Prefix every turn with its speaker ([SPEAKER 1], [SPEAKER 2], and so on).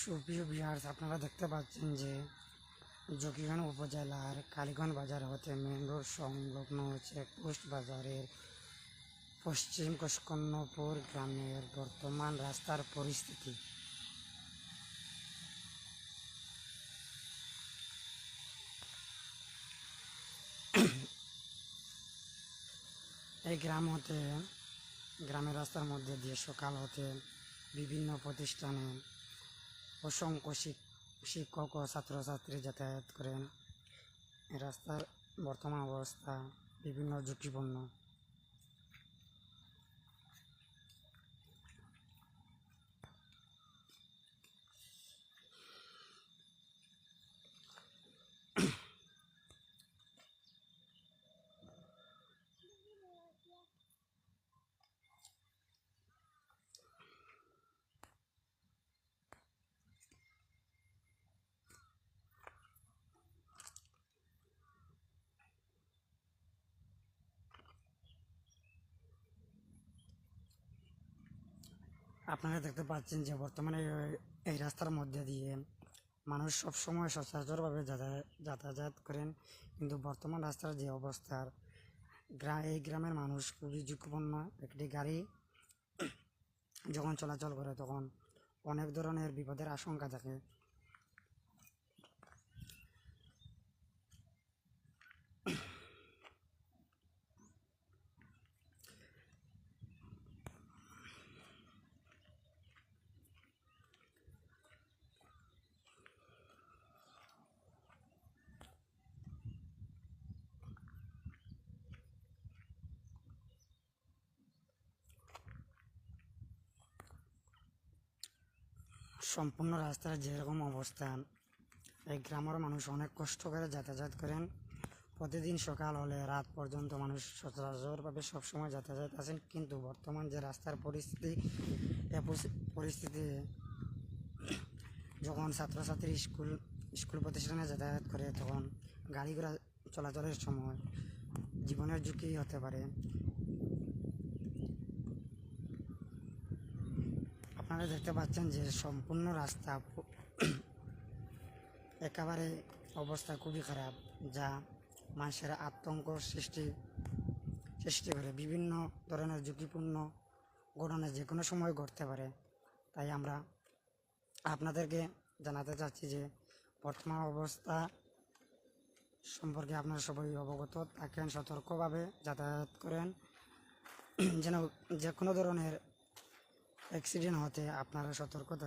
[SPEAKER 1] সুপ্রিয় ভিউয়ার্স, আপনারা দেখতে পাচ্ছেন যে জকিগঞ্জ উপজেলার কালীগঞ্জ বাজার হতে মেন রোড সংলগ্ন চেকপোস্ট বাজারের পশ্চিম কৃষ্ণপুর গ্রামের বর্তমান রাস্তার পরিস্থিতি। এই গ্রামের রাস্তার মধ্যে দিয়ে সকাল হতে বিভিন্ন প্রতিষ্ঠানে অসংখ্য শিক্ষক ও ছাত্রছাত্রী যাতায়াত করেন। এই রাস্তার বর্তমান অবস্থা বিভিন্ন ঝুঁকিপূর্ণ। আপনারা দেখতে পাচ্ছেন যে বর্তমানে এই রাস্তার মধ্যে দিয়ে মানুষ সবসময় সচরাচরভাবে যাতায়াত করেন, কিন্তু বর্তমান রাস্তার যে অবস্থার এই গ্রামের মানুষ খুবই ঝুঁকিপূর্ণ। একটি গাড়ি যখন চলাচল করে তখন অনেক ধরনের বিপদের আশঙ্কা থাকে। সম্পূর্ণ রাস্তার যেরকম অবস্থান, এই গ্রামের মানুষ অনেক কষ্ট করে যাতায়াত করেন। প্রতিদিন সকাল হলে রাত পর্যন্ত মানুষ সচরাচরভাবে সবসময় যাতায়াত আছেন, কিন্তু বর্তমান যে রাস্তার পরিস্থিতি, এ পরিস্থিতি যখন ছাত্রছাত্রী স্কুল প্রতিষ্ঠানে যাতায়াত করে তখন গাড়ি ঘোড়া চলাচলের সময় জীবনের ঝুঁকি হতে পারে। আপনারা দেখতে পাচ্ছেন যে সম্পূর্ণ রাস্তা একেবারে অবস্থা খুবই খারাপ, যা মানুষের আতঙ্ক সৃষ্টি করে। বিভিন্ন ধরনের ঝুঁকিপূর্ণ ঘটনা যে কোনো সময় ঘটতে পারে। তাই আমরা আপনাদেরকে জানাতে চাচ্ছি যে বর্তমান অবস্থা সম্পর্কে আপনারা সবাই অবগত থাকেন, সতর্কভাবে যাতায়াত করেন, যেন যে কোনো ধরনের অ্যাক্সিডেন্ট হতে আপনারা সতর্ক থাকেন।